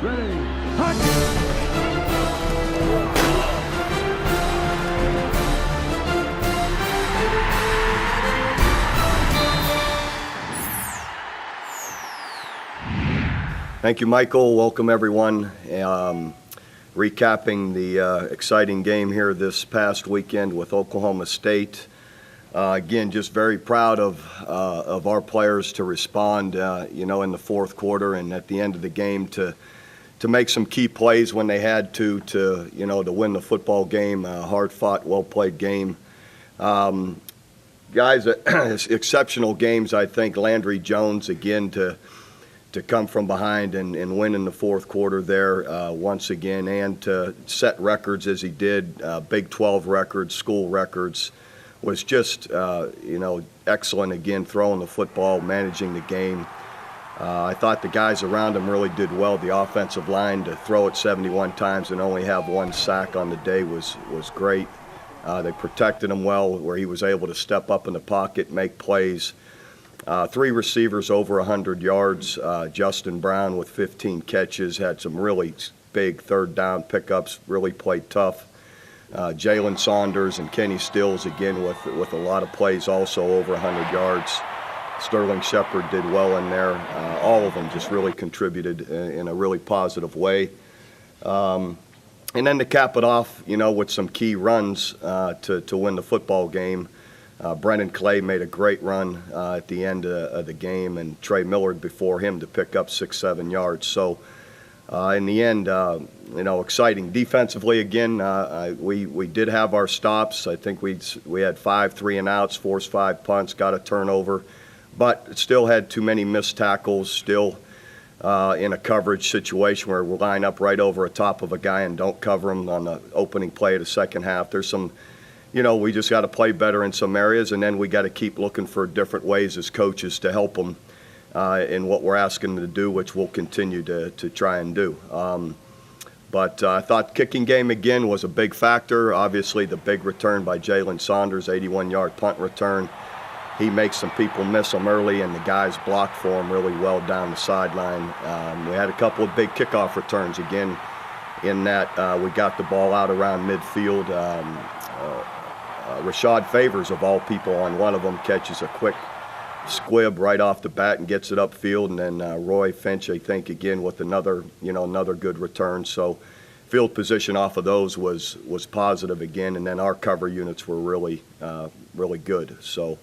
Ready, hot! Thank you, Michael. Welcome, everyone. Recapping the exciting game here this past weekend with Oklahoma State. Again, just very proud of our players to respond, in the fourth quarter and at the end of the game to make some key plays when they had to win the football game. Hard-fought, well-played game. Guys, exceptional games, I think. Landry Jones, again, to come from behind and win in the fourth quarter there once again, and to set records as he did, Big 12 records, school records, was just, excellent again, throwing the football, managing the game. I thought the guys around him really did well. The offensive line to throw it 71 times and only have one sack on the day was great. They protected him well, where he was able to step up in the pocket, make plays. 3 receivers over 100 yards. Justin Brown with 15 catches, had some really big third down pickups, really played tough. Jalen Saunders and Kenny Stills, again, with a lot of plays also over 100 yards. Sterling Shepard did well in there. All of them just really contributed in a really positive way. And then to cap it off, with some key runs to win the football game. Brennan Clay made a great run at the end of the game, and Trey Millard before him to pick up 6-7 yards. So in the end, exciting. Defensively, again, we did have our stops. I think we had 5 3-and-outs, forced 5 punts, got a turnover, but still had too many missed tackles, still in a coverage situation where we line up right over the top of a guy and don't cover him on the opening play of the second half. There's some we just got to play better in some areas, and then we got to keep looking for different ways as coaches to help them in what we're asking them to do, which we'll continue to try and do. But I thought kicking game again was a big factor. Obviously, the big return by Jalen Saunders, 81-yard punt return. He makes some people miss them early, and the guys blocked for him really well down the sideline. We had a couple of big kickoff returns again in that we got the ball out around midfield. Rashad Favors, of all people, on one of them catches a quick squib right off the bat and gets it upfield, and then Roy Finch, I think, again with another good return. So field position off of those was positive again, and then our cover units were really good. So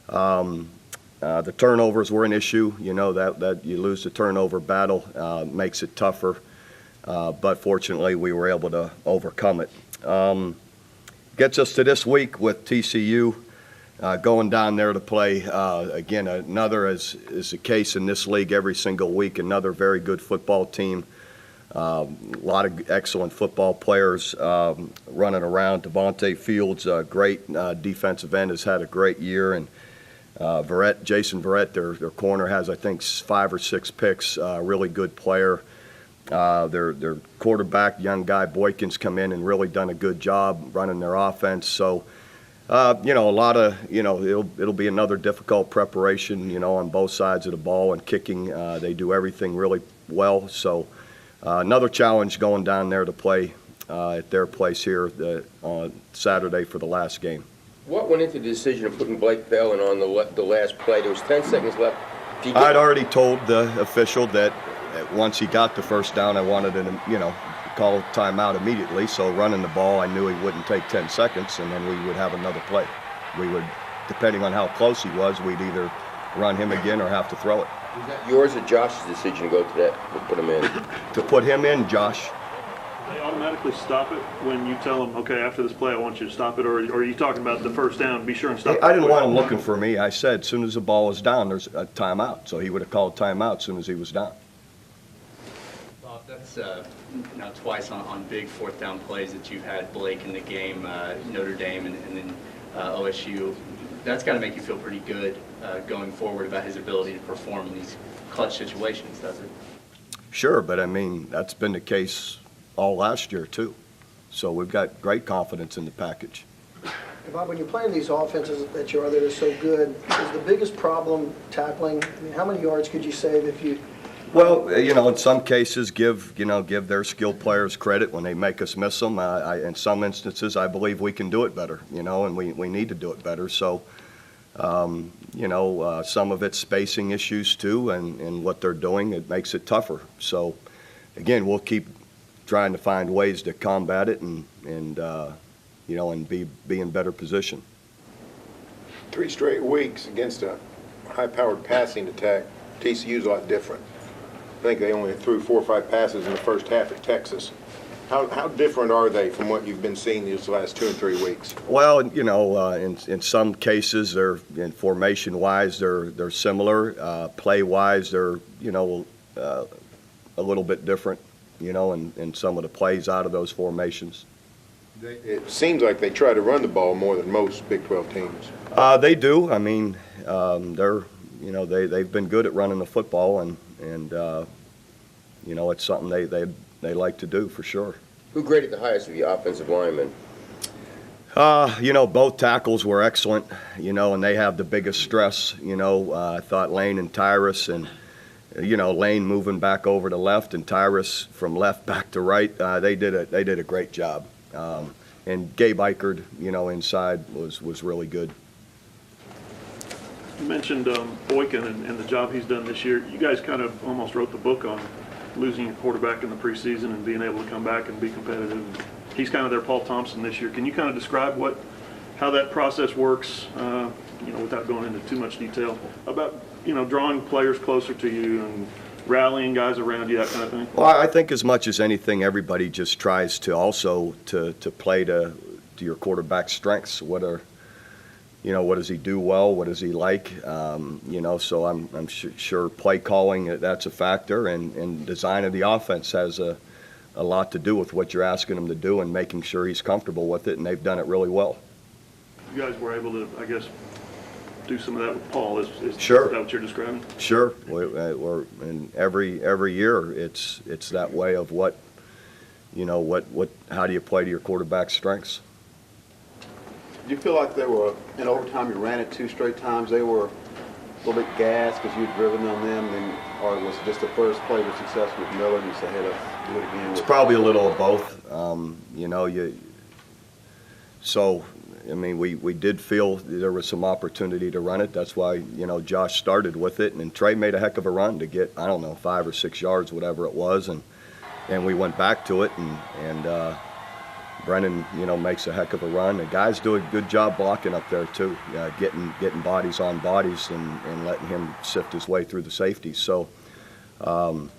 the turnovers were an issue. That you lose the turnover battle makes it tougher, but fortunately we were able to overcome it. Gets us to this week with TCU going down there to play. Again, another, as is the case in this league every single week, another very good football team. A lot of excellent football players running around. Devontae Fields, great defensive end, has had a great year. And Jason Verrett, their corner, has, I think, 5 or 6 picks, really good player. Their quarterback, young guy Boykins, come in and really done a good job running their offense. So, a lot of, it'll be another difficult preparation, on both sides of the ball, and kicking. They do everything really well. So, another challenge going down there to play at their place here on Saturday for the last game. What went into the decision of putting Blake Bell in on the last play? There was 10 seconds left. I'd already told the official that once he got the first down, I wanted to, call timeout immediately. So running the ball, I knew he wouldn't take 10 seconds, and then we would have another play. We would, depending on how close he was, we'd either run him again or have to throw it. Was that yours or Josh's decision to go to that, to put him in? To put him in, Josh. They automatically stop it when you tell them, okay, after this play I want you to stop it, or are you talking about the first down, be sure and stop it? I didn't want him looking for me. I said as soon as the ball is down, there's a timeout. So he would have called timeout as soon as he was down. Bob, that's now twice on big fourth down plays that you've had Blake in the game, Notre Dame and then OSU. That's got to make you feel pretty good going forward about his ability to perform in these clutch situations, does it? Sure, but I mean, that's been the case all last year too. So we've got great confidence in the package. Bob, when you're playing these offenses that are so good, is the biggest problem tackling? I mean, how many yards could you save if you Well, in some cases, give their skilled players credit when they make us miss them. In some instances, I believe we can do it better, and we need to do it better. So, some of it's spacing issues too, and what they're doing, it makes it tougher. So, again, we'll keep trying to find ways to combat it and be in better position. 3 straight weeks against a high-powered passing attack. TCU's a lot different. I think they only threw 4 or 5 passes in the first half at Texas. How different are they from what you've been seeing these last 2 and 3 weeks? Well, in some cases, they're formation-wise, they're similar. Play-wise, they're a little bit different. In some of the plays out of those formations. It seems like they try to run the ball more than most Big 12 teams. They do. I mean, they've been good at running the football, and it's something they like to do for sure. Who graded the highest of the offensive linemen? Both tackles were excellent, and they have the biggest stress. I thought Lane and Tyrus, and Lane moving back over to left and Tyrus from left back to right. They did a great job. And Gabe Eichard, inside was really good. You mentioned Boykin and the job he's done this year. You guys kind of almost wrote the book on losing a quarterback in the preseason and being able to come back and be competitive. He's kind of their Paul Thompson this year. Can you kind of describe how that process works, without going into too much detail, about drawing players closer to you and rallying guys around you, that kind of thing? Well, I think as much as anything, everybody just tries to also to play to your quarterback's strengths. What does he do well? What does he like? So I'm sure play calling, that's a factor, and design of the offense has a lot to do with what you're asking him to do and making sure he's comfortable with it, and they've done it really well. You guys were able to, I guess, do some of that with Paul. Sure. Is that what you're describing? Sure. We're and every year it's that way of how do you play to your quarterback's strengths? Do you feel like they were, in overtime, you ran it 2 straight times, they were a little bit gassed because you had driven on them, or was it just the first play was successful with Miller and you said, hey, let's do it again? It's probably a little of both. We did feel there was some opportunity to run it. That's why, Josh started with it, and Trey made a heck of a run to get, 5 or 6 yards, whatever it was, and we went back to it, and Brennan, makes a heck of a run. The guys do a good job blocking up there too, getting bodies on bodies and letting him sift his way through the safeties. So, I'm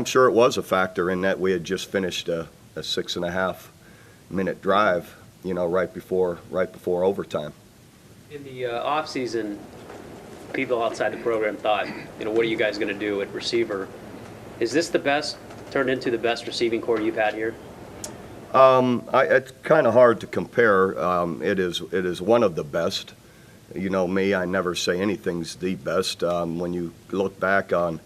sure it was a factor in that we had just finished a 6.5-minute drive, right before overtime. In the offseason, people outside the program thought, what are you guys going to do at receiver? Is this turned into the best receiving core you've had here? It's kind of hard to compare. It is one of the best. Me, I never say anything's the best. When you look back on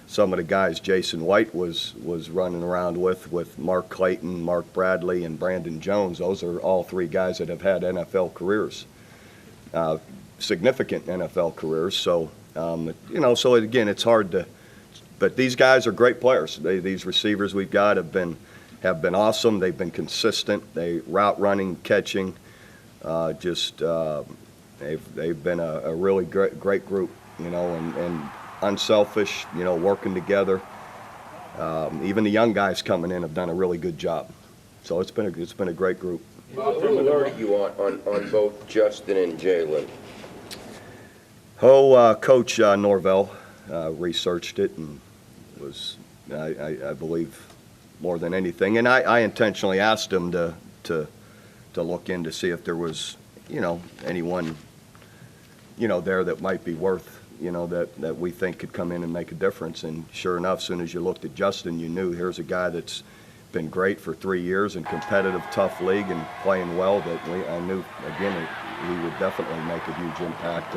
some of the guys Jason White was running around with Mark Clayton, Mark Bradley, and Brandon Jones, those are all 3 guys that have had NFL careers, significant NFL careers. So, so again, it's hard to, but these guys are great players. These receivers we've got have been awesome. They've been consistent. They route running, catching, they've been a really great group, and unselfish, working together. Even the young guys coming in have done a really good job. So it's been a great group. Who alerted you on both Justin and Jalen? Coach Norvell researched it and was, I believe, more than anything. And I intentionally asked him to look in to see if there was, anyone, there that might be worth, that we think could come in and make a difference. And sure enough, as soon as you looked at Justin, you knew here's a guy that's been great for 3 years in competitive, tough league and playing well, that I knew, again, that he would definitely make a huge impact.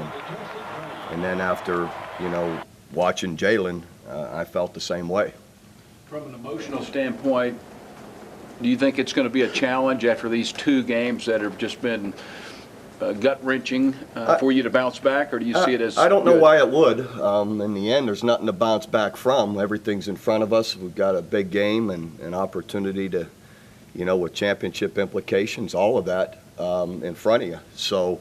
And then after, watching Jalen, I felt the same way. From an emotional standpoint, do you think it's going to be a challenge after these 2 games that have just been gut-wrenching for you to bounce back, or do you see it as I don't know good? why it would. In the end, there's nothing to bounce back from. Everything's in front of us. We've got a big game and an opportunity to, with championship implications, all of that in front of you. So,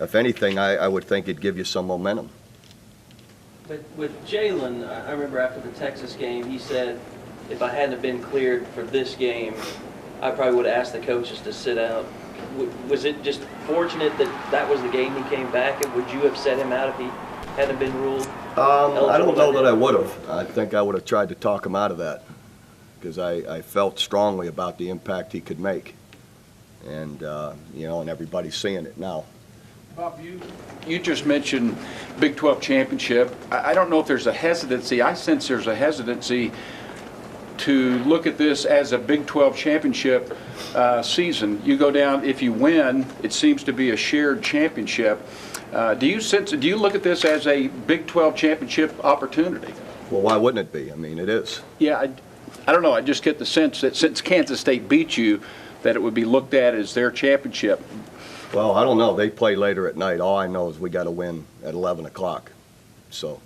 if anything, I would think it'd give you some momentum. But with Jalen, I remember after the Texas game, he said, if I hadn't have been cleared for this game, I probably would have asked the coaches to sit out. Was it just fortunate that that was the game he came back, and would you have set him out if he hadn't been ruled eligible? I don't know that I would have. I think I would have tried to talk him out of that because I felt strongly about the impact he could make. And, and everybody's seeing it now. Bob, you just mentioned Big 12 championship. I don't know if there's a hesitancy. I sense there's a hesitancy to look at this as a Big 12 championship season. You go down, if you win, it seems to be a shared championship. Do you look at this as a Big 12 championship opportunity? Well, why wouldn't it be? I mean, it is. Yeah, I don't know. I just get the sense that since Kansas State beat you, that it would be looked at as their championship. Well, I don't know. They play later at night. All I know is we got to win at 11 o'clock. So,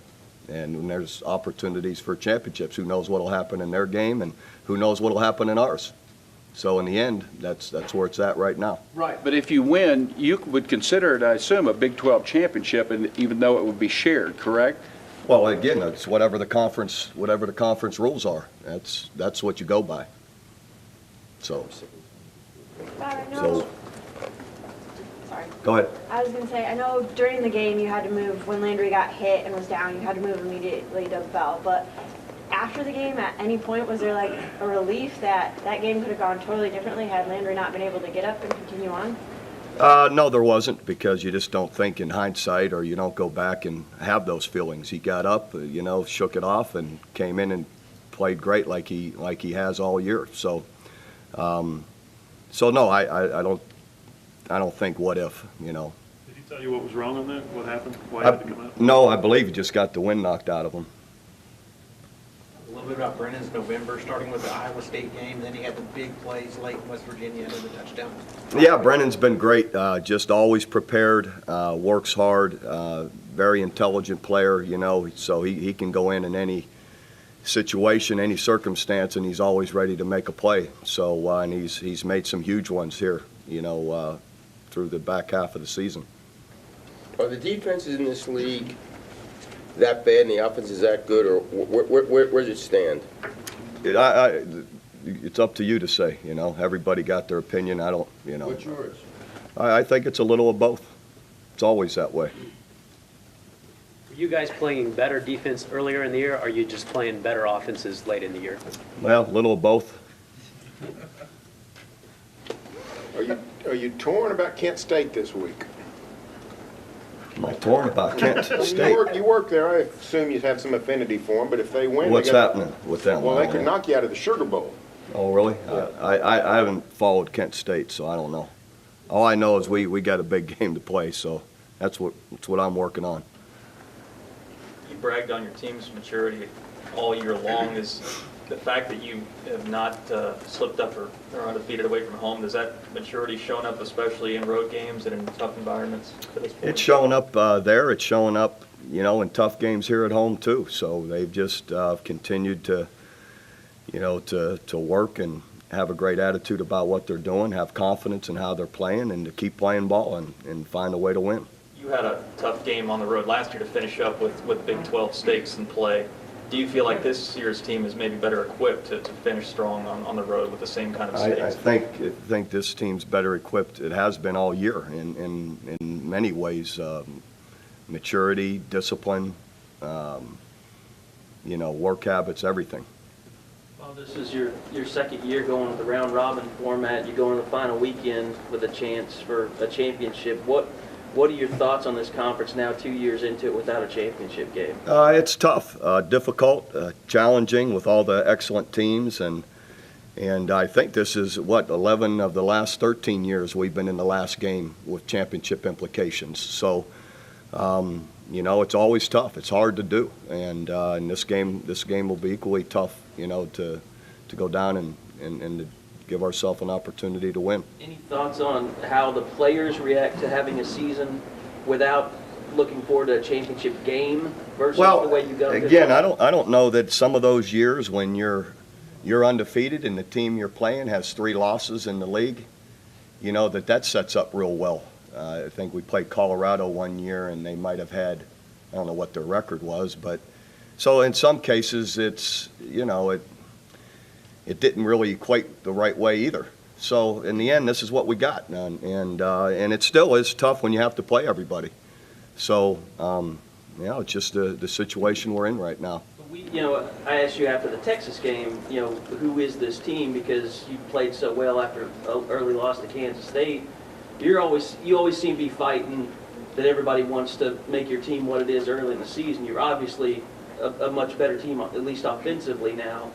and when there's opportunities for championships, who knows what will happen in their game and who knows what will happen in ours. So in the end, that's where it's at right now. Right. But if you win, you would consider it, I assume, a Big 12 championship, and even though it would be shared, correct? Well, again, it's whatever the conference rules are. That's what you go by. So, I know. Sorry. Go ahead. I was going to say, I know during the game you had to move, when Landry got hit and was down, you had to move immediately to Bell. But after the game, at any point, was there like a relief that that game could have gone totally differently had Landry not been able to get up and continue on? No, there wasn't, because you just don't think in hindsight, or you don't go back and have those feelings. He got up, shook it off, and came in and played great like he has all year. So, no, I don't think what if, Did he tell you what was wrong on that? What happened? Why did it come out? No, I believe he just got the wind knocked out of him. A little bit about Brennan's November, starting with the Iowa State game, then he had the big plays late in West Virginia and then the touchdown. Yeah, Brennan's been great. Just always prepared, works hard, very intelligent player, so he can go in any situation, any circumstance, and he's always ready to make a play. So, and he's made some huge ones here, through the back half of the season. Are the defenses in this league that bad and the offense is that good, or where does it stand? It's up to you to say, Everybody got their opinion. I don't, What's yours? I think it's a little of both. It's always that way. Were you guys playing better defense earlier in the year, or are you just playing better offenses late in the year? Well, a little of both. Are you torn about Kent State this week? Am I torn about Kent State? You work there. I assume you have some affinity for them, but if they win, What's happening with them? Well, they could knock you out of the Sugar Bowl. Oh, really? Yeah. I haven't followed Kent State, so I don't know. All I know is we got a big game to play, so that's what I'm working on. You bragged on your team's maturity all year long. Is the fact that you have not slipped up or are undefeated away from home, does that maturity shown up especially in road games and in tough environments to this point? It's showing up there. It's showing up, in tough games here at home too. So they've just continued to, to work and have a great attitude about what they're doing, have confidence in how they're playing, and to keep playing ball and find a way to win. You had a tough game on the road last year to finish up with Big 12 stakes in play. Do you feel like this year's team is maybe better equipped to finish strong on the road with the same kind of stakes? I think this team's better equipped. It has been all year in many ways. Maturity, discipline, work habits, everything. Well, this is your second year going with the round robin format. You go into the final weekend with a chance for a championship. What are your thoughts on this conference now, 2 years into it without a championship game? It's tough, difficult, challenging with all the excellent teams, and I think this is 11 of the last 13 years we've been in the last game with championship implications. So, it's always tough. It's hard to do, and this game will be equally tough, to go down and give ourselves an opportunity to win. Any thoughts on how the players react to having a season without looking forward to a championship game versus the way you go? Again, I don't know that some of those years when you're undefeated and the team you're playing has 3 losses in the league, you know, that sets up real well. I think we played Colorado one year and they might have had, I don't know what their record was, but so in some cases it's, you know, it didn't really equate the right way either. So in the end, this is what we got, and it still is tough when you have to play everybody. So, you know, it's just the situation we're in right now. You know, I asked you after the Texas game, you know, who is this team, because you played so well after an early loss to Kansas State. You always seem to be fighting that everybody wants to make your team what it is early in the season. You're obviously a much better team, at least offensively now.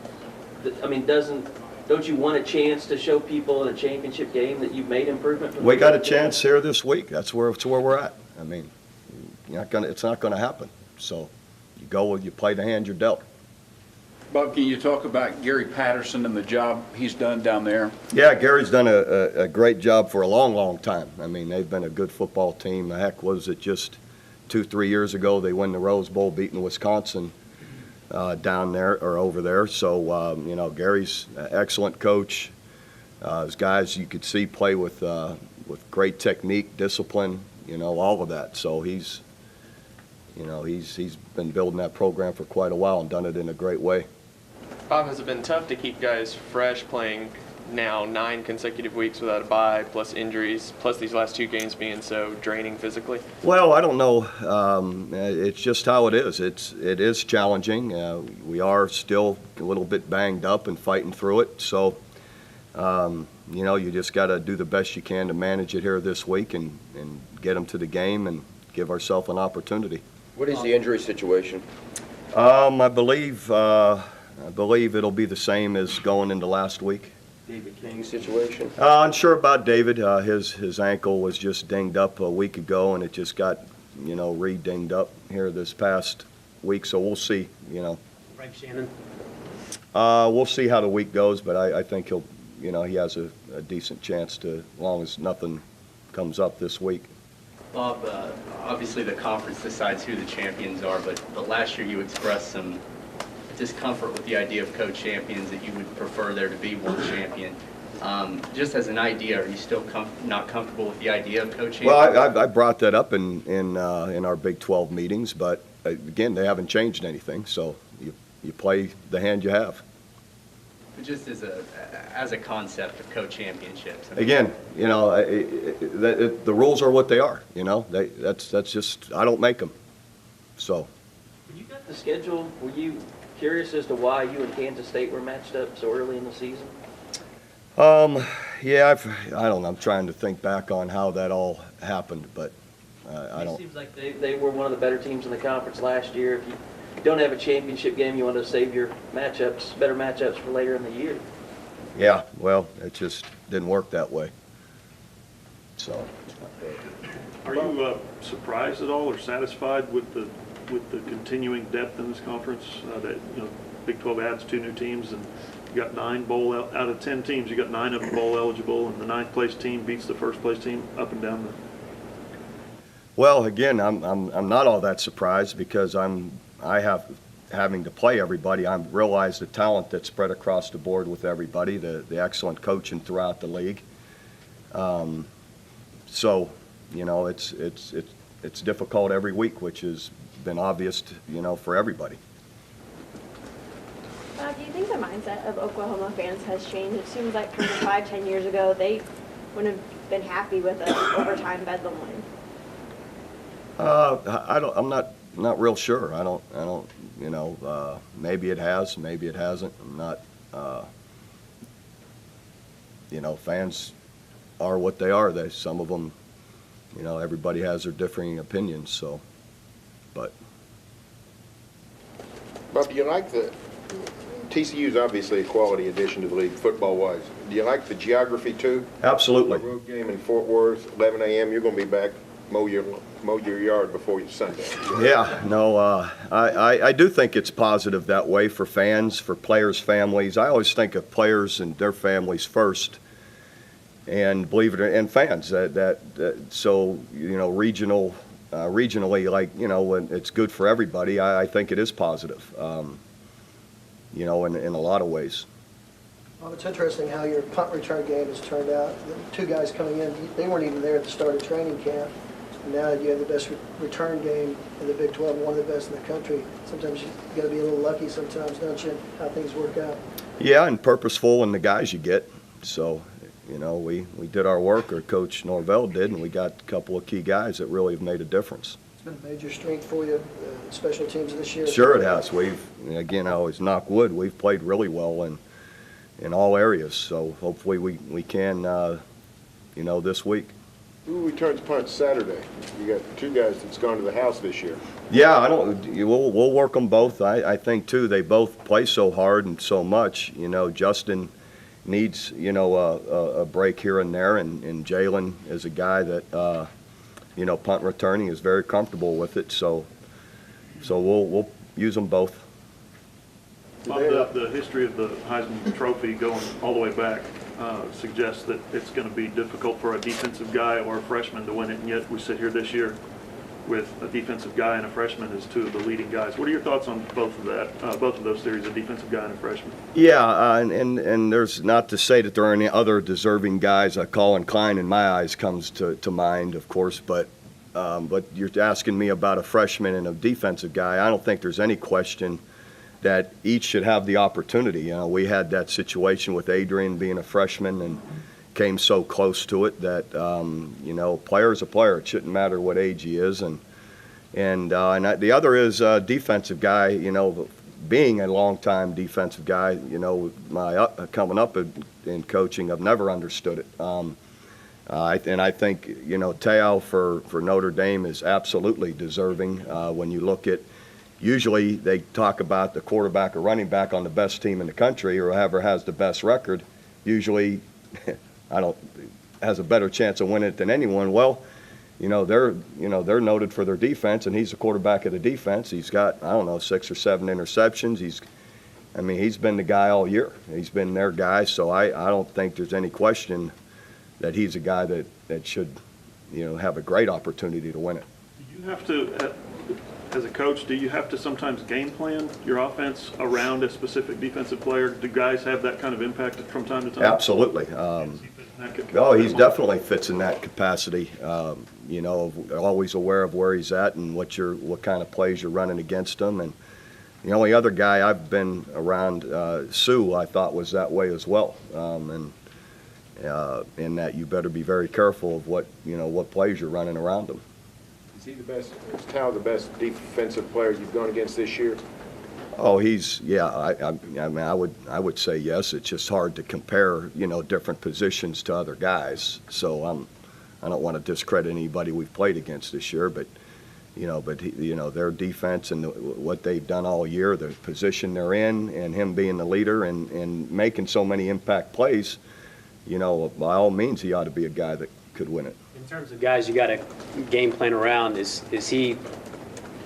I mean, don't you want a chance to show people in a championship game that you've made improvement? We got a chance here this week. That's where we're at. I mean, it's not gonna happen. So you play the hand you're dealt. Bob, can you talk about Gary Patterson and the job he's done down there? Yeah, Gary's done a great job for a long, long time. I mean, they've been a good football team. Heck, was it just 2-3 years ago they won the Rose Bowl, beating Wisconsin down there or over there. So, you know, Gary's an excellent coach. His guys you could see play with great technique, discipline, you know, all of that. So he's been building that program for quite a while and done it in a great way. Bob, has it been tough to keep guys fresh playing now 9 consecutive weeks without a bye, plus injuries, plus these last 2 games being so draining physically? Well, I don't know. It's just how it is. It is challenging. We are still a little bit banged up and fighting through it. So, you know, you just got to do the best you can to manage it here this week and get them to the game and give ourselves an opportunity. What is the injury situation? I believe it'll be the same as going into last week. David King situation? Unsure about David. His ankle was just dinged up a week ago, and it just got, you know, re-dinged up here this past week. So we'll see, you know. Frank Shannon? We'll see how the week goes, but I think he'll, you know, he has a decent chance to, as long as nothing comes up this week. Bob, obviously the conference decides who the champions are, but last year you expressed some discomfort with the idea of co-champions, that you would prefer there to be one champion. Just as an idea, are you still not comfortable with the idea of co-champions? Well, I brought that up in our Big 12 meetings, but again, they haven't changed anything, so you play the hand you have. But just as a concept of co-championships. Again, you know, the rules are what they are. You know, that's just, I don't make them. So. When you got the schedule, were you curious as to why you and Kansas State were matched up so early in the season? Yeah, I don't know. I'm trying to think back on how that all happened, but I don't. It seems like they were one of the better teams in the conference last year. If you don't have a championship game, you want to save your better matchups for later in the year. Yeah, well, it just didn't work that way. So. Are you surprised at all or satisfied with the continuing depth in this conference? That, you know, Big 12 adds 2 new teams, and you got 9 bowl out of 10 teams. You got 9 of them bowl eligible, and the 9th place team beats the 1st place team up and down the. Well, again, I'm not all that surprised because having to play everybody. I realize the talent that's spread across the board with everybody, the excellent coaching throughout the league. So, you know, it's difficult every week, which has been obvious, you know, for everybody. Do you think the mindset of Oklahoma fans has changed? It seems like kind of 5-10 years ago, they wouldn't have been happy with an overtime Bedlam win. I'm not real sure. I don't, you know, maybe it has, maybe it hasn't. I'm not, you know, fans are what they are. Some of them, you know, everybody has their differing opinions, so, but. Bob, do you like TCU's obviously a quality addition to the league football-wise. Do you like the geography too? Absolutely. The road game in Fort Worth, 11 a.m., you're going to be back, mow your mow your yard before your Sunday. Yeah, no, I do think it's positive that way for fans, for players' families. I always think of players and their families first, and believe it or and fans. So regionally, like when it's good for everybody. I think it is positive. In a lot of ways. Well, it's interesting how your punt return game has turned out. The two guys coming in, they weren't even there at the start of training camp. And now you have the best return game in the Big 12, one of the best in the country. Sometimes you got to be a little lucky sometimes, don't you, how things work out. Yeah, and purposeful in the guys you get. So, we did our work, or Coach Norvell did, and we got a couple of key guys that really have made a difference. It's been a major strength for you, special teams this year. Sure it has. I always knock wood, we've played really well in all areas. So hopefully we can, this week. Who returns punts Saturday? You got two guys that's gone to the house this year. Yeah, we'll work them both. I think too, they both play so hard and so much. Justin needs, a break here and there, and Jalen is a guy that, punt returning is very comfortable with it. So we'll use them both. Bob, the history of the Heisman Trophy going all the way back suggests that it's going to be difficult for a defensive guy or a freshman to win it, and yet we sit here this year with a defensive guy and a freshman as two of the leading guys. What are your thoughts on both of those theories, a defensive guy and a freshman? Yeah, and there's not to say that there are any other deserving guys. Colin Klein, in my eyes, comes to mind, of course, but you're asking me about a freshman and a defensive guy. I don't think there's any question that each should have the opportunity. We had that situation with Adrian being a freshman and came so close to it that, player's a player. It shouldn't matter what age he is. And the other is a defensive guy, being a long-time defensive guy, coming up in coaching, I've never understood it. And I think, Teo for Notre Dame is absolutely deserving when you look at. Usually they talk about the quarterback or running back on the best team in the country, or whoever has the best record. Usually, has a better chance of winning it than anyone. Well, they're noted for their defense, and he's the quarterback of the defense. He's got 6 or 7 interceptions. He's been the guy all year. He's been their guy. So I don't think there's any question that he's a guy that should have a great opportunity to win it. Do you have to? As a coach, do you have to sometimes game plan your offense around a specific defensive player? Do guys have that kind of impact from time to time? Absolutely. He definitely fits in that capacity. Always aware of where he's at and what kind of plays you're running against him. And the only other guy I've been around, Sue, I thought was that way as well. In that you better be very careful of what plays you're running around him. Is he the best? Is Tao the best defensive player you've gone against this year? Oh, I would say yes. It's just hard to compare, different positions to other guys. So I don't want to discredit anybody we've played against this year, but their defense and what they've done all year, the position they're in, and him being the leader and making so many impact plays, by all means, he ought to be a guy that could win it. In terms of guys you got to game plan around, is he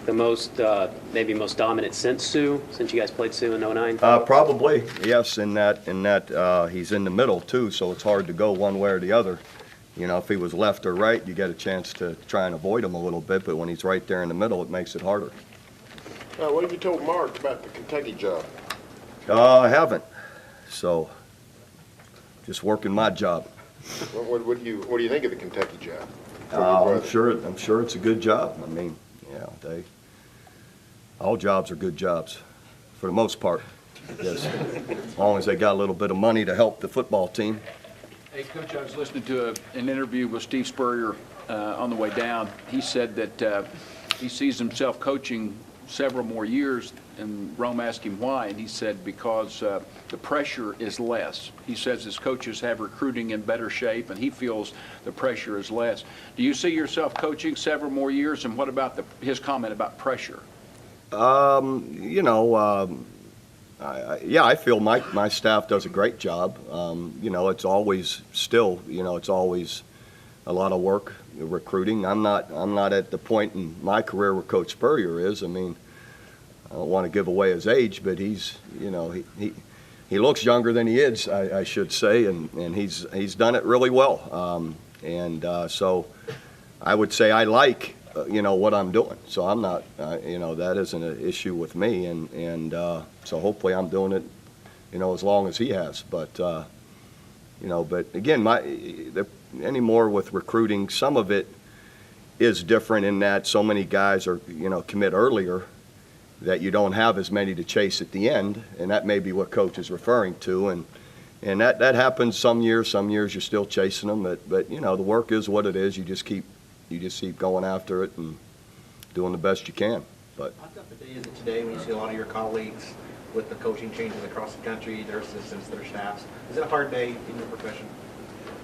the most dominant since Sue, since you guys played Sue in 09? Probably, yes, in that he's in the middle too, so it's hard to go one way or the other. If he was left or right, you get a chance to try and avoid him a little bit, but when he's right there in the middle, it makes it harder. What have you told Mark about the Kentucky job? I haven't, so just working my job. What do you think of the Kentucky job? I'm sure it's a good job. All jobs are good jobs, for the most part. Yes, as long as they got a little bit of money to help the football team. Hey, Coach, I was listening to an interview with Steve Spurrier on the way down. He said that he sees himself coaching several more years, and Rome asked him why, and he said because the pressure is less. He says his coaches have recruiting in better shape, and he feels the pressure is less. Do you see yourself coaching several more years, and what about his comment about pressure? I feel my staff does a great job. It's always a lot of work recruiting. I'm not at the point in my career where Coach Spurrier is. I mean, I don't want to give away his age, but he's, you know, he looks younger than he is, I should say, and he's done it really well. So I would say I like, you know, what I'm doing. So I'm not, you know, that isn't an issue with me, and so hopefully I'm doing it, you know, as long as he has. But you know, but again, anymore with recruiting, some of it is different in that so many guys are, you know, commit earlier that you don't have as many to chase at the end, and that may be what Coach is referring to, and that happens some years you're still chasing them, but you know, the work is what it is. You just keep going after it and doing the best you can. But how tough a day is it today when you see a lot of your colleagues with the coaching changes across the country, their assistants, their staffs? Is it a hard day in your profession?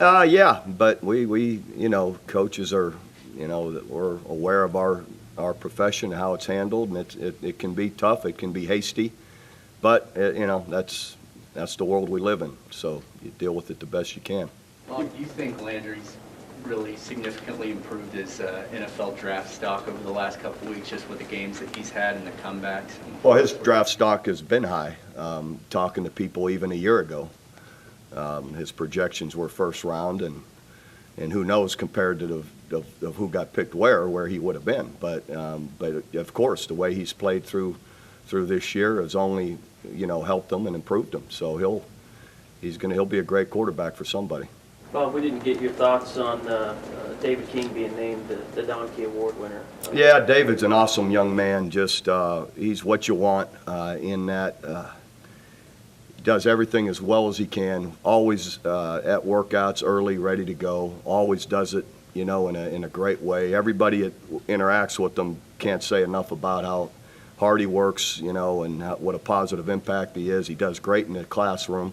Yeah, but we you know, coaches are, you know, that we're aware of our profession, how it's handled, and it can be tough, it can be hasty, but you know, that's the world we live in, so you deal with it the best you can. Well, do you think Landry's really significantly improved his NFL draft stock over the last couple of weeks, just with the games that he's had and the comebacks? Well, his draft stock has been high. Talking to people even a year ago, his projections were first round, and who knows compared to of who got picked where he would have been. But of course, the way he's played through this year has only, you know, helped him and improved him. So he'll be a great quarterback for somebody. Bob, we didn't get your thoughts on David King being named the Donkey Award winner. Yeah, David's an awesome young man. Just he's what you want in that. Does everything as well as he can. Always at workouts early, ready to go. Always does it, you know, in a great way. Everybody that interacts with him can't say enough about how hard he works, you know, and what a positive impact he is. He does great in the classroom,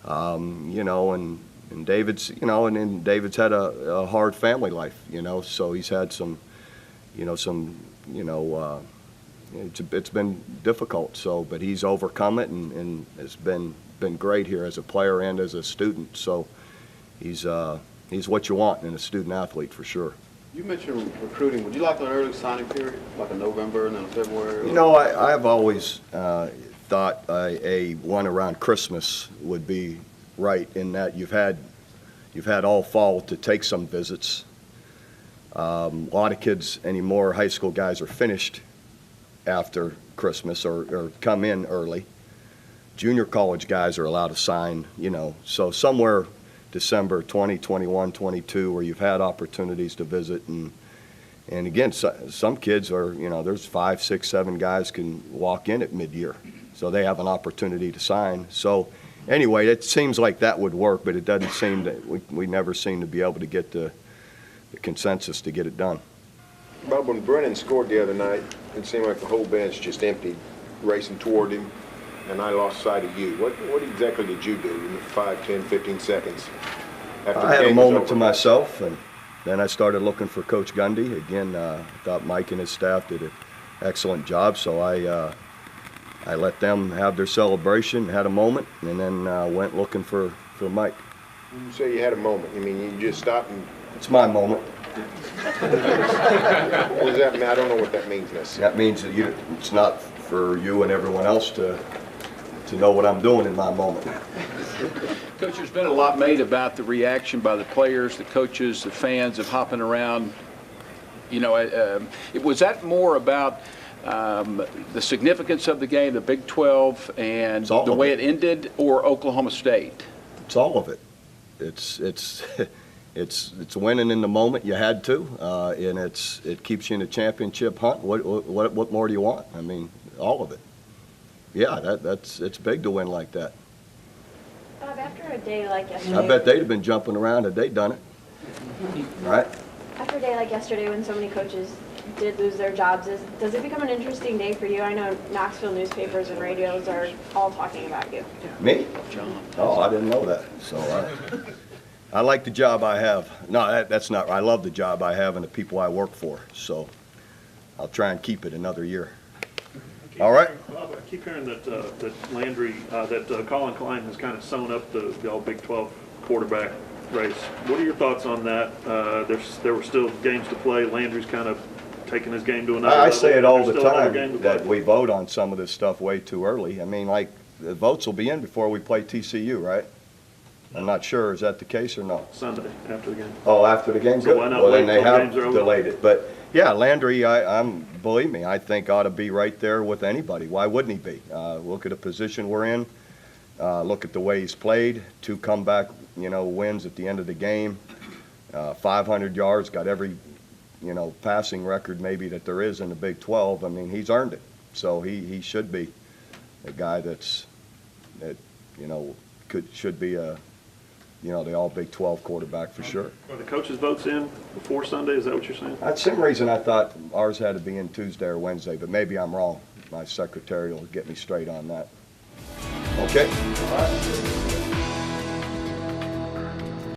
you know, and David's, you know, and David's had a hard family life, you know, so he's had some, it's been difficult. So, but he's overcome it and has been great here as a player and as a student. So, he's what you want in a student athlete for sure. You mentioned recruiting. Would you like an early signing period, like a November and then a February? You know, I've always thought a one around Christmas would be right, in that you've had all fall to take some visits. A lot of kids anymore, high school guys, are finished after Christmas or come in early. Junior college guys are allowed to sign, you know, so somewhere December 20, 21, 22, where you've had opportunities to visit, and again, some kids are, you know, there's 5, 6, 7 guys can walk in at mid-year, so they have an opportunity to sign. So anyway, it seems like that would work, but it doesn't seem that we never seem to be able to get the consensus to get it done. Bob, when Brennan scored the other night, it seemed like the whole bench just emptied, racing toward him, and I lost sight of you. What exactly did you do in 5, 10, 15 seconds? I had a moment to myself, and then I started looking for Coach Gundy. Again, I thought Mike and his staff did an excellent job, so I let them have their celebration, had a moment, and then went looking for Mike. When you say you had a moment, you mean you just stopped and... It's my moment. What does that mean? I don't know what that means necessarily. That means that it's not for you and everyone else to know what I'm doing in my moment. Coach, there's been a lot made about the reaction by the players, the coaches, the fans of hopping around. You know, was that more about the significance of the game, the Big 12, and the way it ended, or Oklahoma State? It's all of it. It's winning in the moment. You had to, and it keeps you in a championship hunt. What more do you want? I mean, all of it. Yeah, it's big to win like that. Bob, after a day like yesterday... I bet they'd have been jumping around had they done it. Right? After a day like yesterday when so many coaches did lose their jobs, does it become an interesting day for you? I know Knoxville newspapers and radios are all talking about you. Me? Oh, I didn't know that. So I like the job I have. No, that's not right. I love the job I have and the people I work for. So I'll try and keep it another year. All right. Bob, I keep hearing that Landry, that Colin Klein has kind of sewn up the all Big 12 quarterback race. What are your thoughts on that? There were still games to play. Landry's kind of taking his game to another I level. say it all There's the still another game time to that play. we vote on some of this stuff way too early. I mean, like, the votes will be in before we play TCU, right? I'm not sure. Is that the case or no? Sunday after the game. Oh, after the game? So Good. why not Well, wait then they till have games are over? delayed it. But, yeah, Landry, believe me, I think ought to be right there with anybody. Why wouldn't he be? Look at the position we're in. Look at the way he's played. 2 comeback, wins at the end of the game. 500 yards, got every, passing record maybe that there is in the Big 12. I mean, he's earned it. So he should be a guy should be the all Big 12 quarterback for sure. Are the coaches' votes in before Sunday? Is that what you're saying? That's some reason I thought ours had to be in Tuesday or Wednesday, but maybe I'm wrong. My secretary will get me straight on that. Okay?